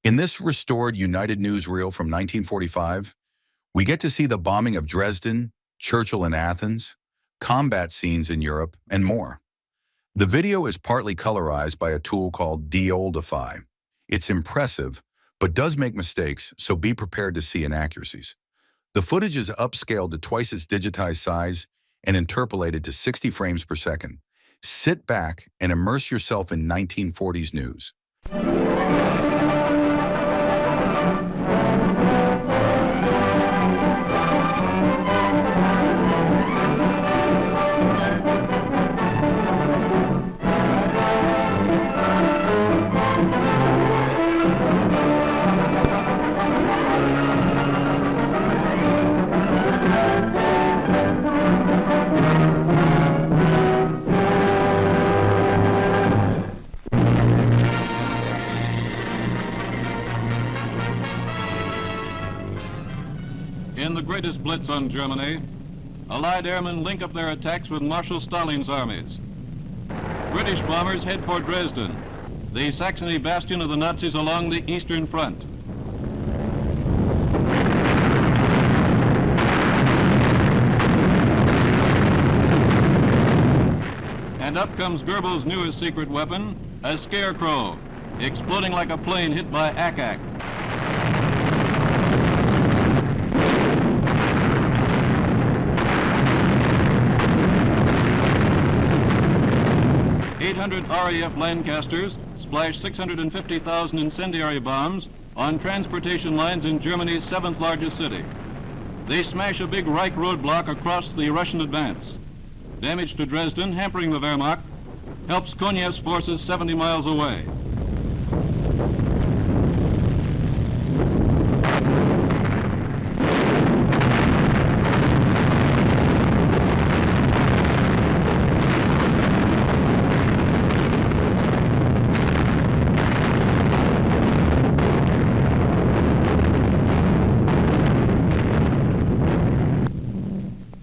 In this restored United Newsreel from 1945, we get to see the bombing of Dresden, Churchill and Athens, combat scenes in Europe, and more. The video is partly colorized by a tool called de-oldify. It's impressive, but does make mistakes, so be prepared to see inaccuracies. The footage is upscaled to twice its digitized size and interpolated to 60 frames per second. Sit back and immerse yourself in 1940s news. In the greatest blitz on Germany, Allied airmen link up their attacks with Marshal Stalin's armies. British bombers head for Dresden, the Saxony bastion of the Nazis along the Eastern Front. And up comes Goebbels' newest secret weapon, a scarecrow, exploding like a plane hit by ack-ack. RAF Lancasters splashed 650,000 incendiary bombs on transportation lines in Germany's 7th largest city. They smash a big Reich roadblock across the Russian advance. Damage to Dresden, hampering the Wehrmacht, helps Konev's forces 70 miles away.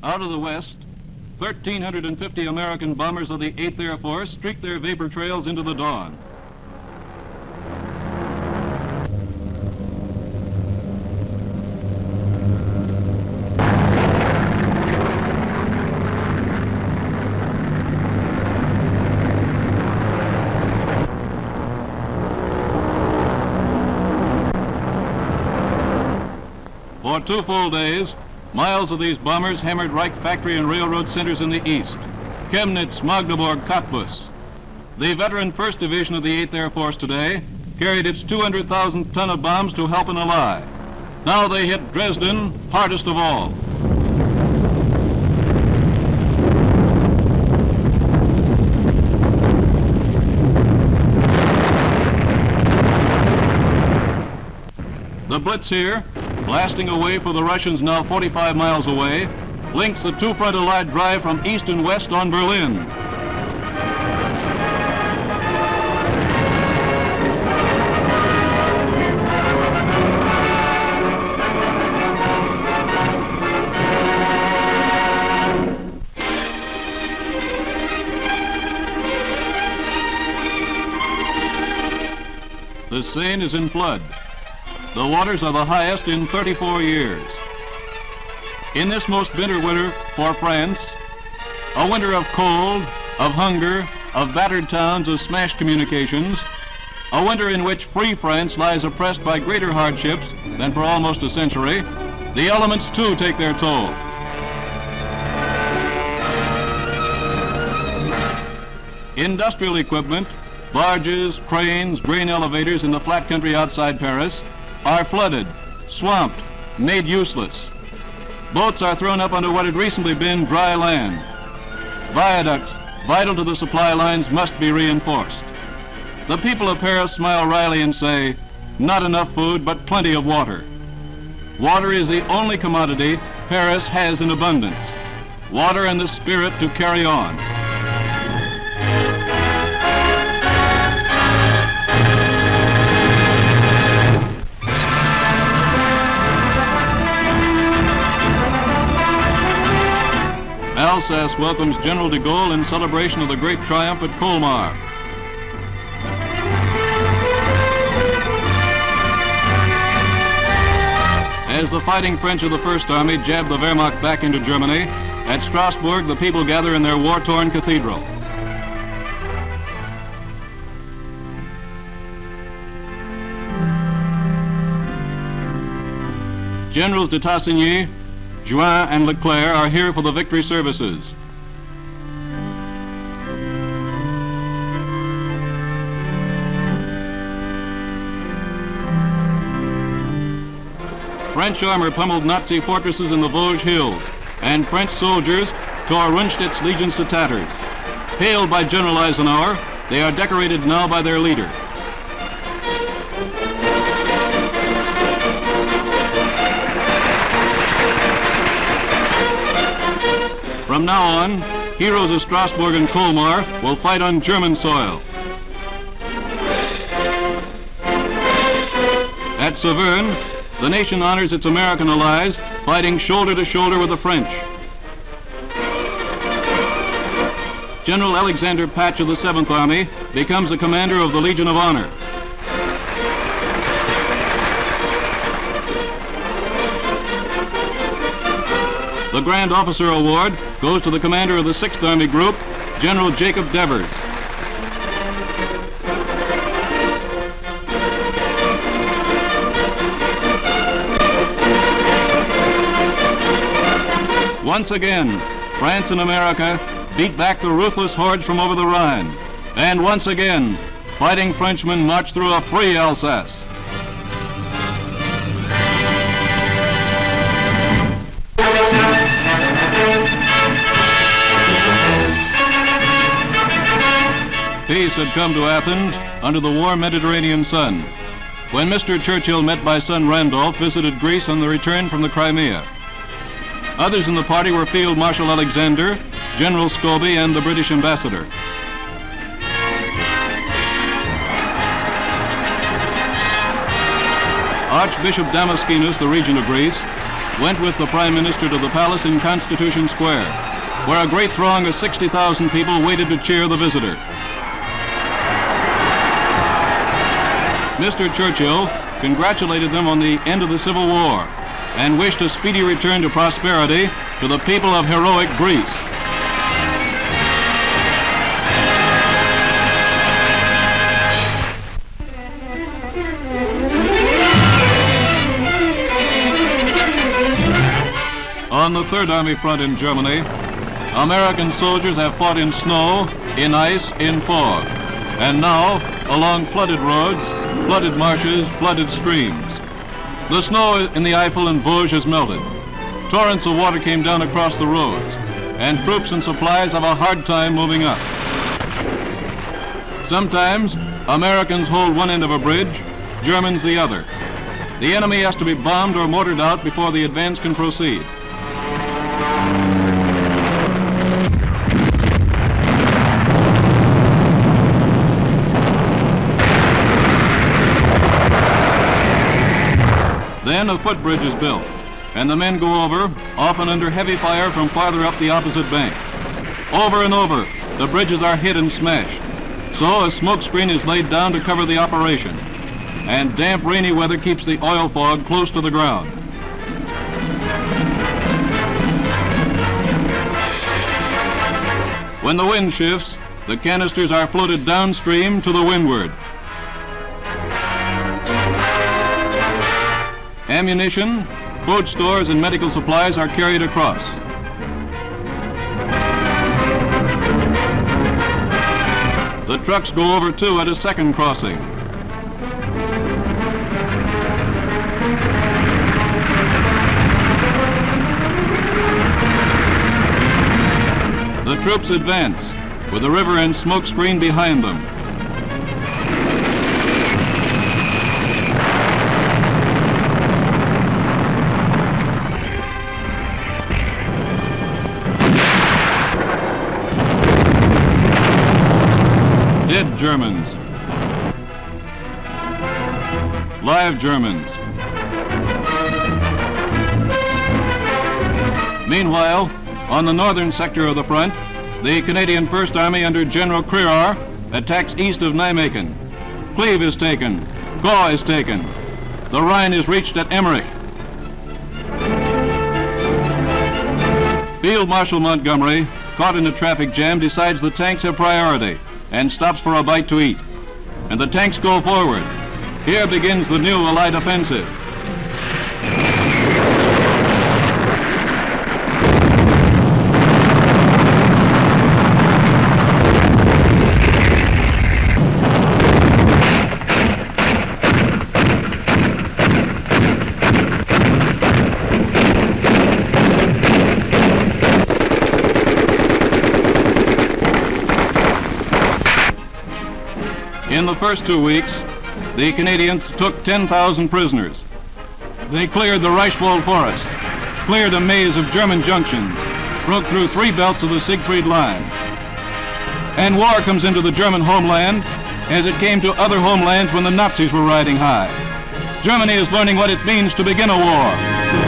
Out of the west, 1,350 American bombers of the 8th Air Force streak their vapor trails into the dawn. For 2 full days, miles of these bombers hammered Reich factory and railroad centers in the east. Chemnitz, Magdeburg, Cottbus. The veteran 1st Division of the 8th Air Force today carried its 200,000 ton of bombs to help an ally. Now they hit Dresden, hardest of all. The blitz here, blasting away for the Russians now 45 miles away, links the two-front Allied drive from east and west on Berlin. The Seine is in flood. The waters are the highest in 34 years. In this most bitter winter for France, a winter of cold, of hunger, of battered towns, of smashed communications, a winter in which free France lies oppressed by greater hardships than for almost a century, the elements too take their toll. Industrial equipment, barges, cranes, grain elevators in the flat country outside Paris are flooded, swamped, made useless. Boats are thrown up onto what had recently been dry land. Viaducts, vital to the supply lines, must be reinforced. The people of Paris smile wryly and say, not enough food, but plenty of water. Water is the only commodity Paris has in abundance. Water and the spirit to carry on. Alsace welcomes General de Gaulle in celebration of the great triumph at Colmar. As the fighting French of the First Army jabbed the Wehrmacht back into Germany, at Strasbourg the people gather in their war-torn cathedral. Generals de Tassigny, Juin, and Leclerc are here for the victory services. French armor pummeled Nazi fortresses in the Vosges Hills, and French soldiers tore Rundstedt's legions to tatters. Hailed by General Eisenhower, they are decorated now by their leader. From now on, heroes of Strasbourg and Colmar will fight on German soil. At Saverne, the nation honors its American allies, fighting shoulder to shoulder with the French. General Alexander Patch of the 7th Army becomes the commander of the Legion of Honor. The Grand Officer Award goes to the commander of the 6th Army Group, General Jacob Devers. Once again, France and America beat back the ruthless hordes from over the Rhine. And once again, fighting Frenchmen march through a free Alsace. Peace had come to Athens under the warm Mediterranean sun, when Mr. Churchill, met by son Randolph, visited Greece on the return from the Crimea. Others in the party were Field Marshal Alexander, General Scobie, and the British ambassador. Archbishop Damaskinos, the regent of Greece, went with the Prime Minister to the palace in Constitution Square, where a great throng of 60,000 people waited to cheer the visitor. Mr. Churchill congratulated them on the end of the Civil War and wished a speedy return to prosperity to the people of heroic Greece. On the Third Army front in Germany, American soldiers have fought in snow, in ice, in fog, and now along flooded roads, flooded marshes, flooded streams. The snow in the Eifel and Vosges has melted. Torrents of water came down across the roads, and troops and supplies have a hard time moving up. Sometimes Americans hold one end of a bridge, Germans the other. The enemy has to be bombed or mortared out before the advance can proceed. Then a footbridge is built, and the men go over, often under heavy fire from farther up the opposite bank. Over and over, the bridges are hit and smashed. So a smoke screen is laid down to cover the operation, and damp, rainy weather keeps the oil fog close to the ground. When the wind shifts, the canisters are floated downstream to the windward. Ammunition, food stores, and medical supplies are carried across. The trucks go over too at a second crossing. The troops advance, with the river and smoke screen behind them. Dead Germans. Live Germans. Meanwhile, on the northern sector of the front, the Canadian First Army under General Crerar attacks east of Nijmegen. Cleve is taken. Gaulle is taken. The Rhine is reached at Emmerich. Field Marshal Montgomery, caught in a traffic jam, decides the tanks have priority and stops for a bite to eat. And the tanks go forward. Here begins the new Allied offensive. In the first 2 weeks, the Canadians took 10,000 prisoners. They cleared the Reichswald Forest, cleared a maze of German junctions, broke through 3 belts of the Siegfried Line. And war comes into the German homeland as it came to other homelands when the Nazis were riding high. Germany is learning what it means to begin a war.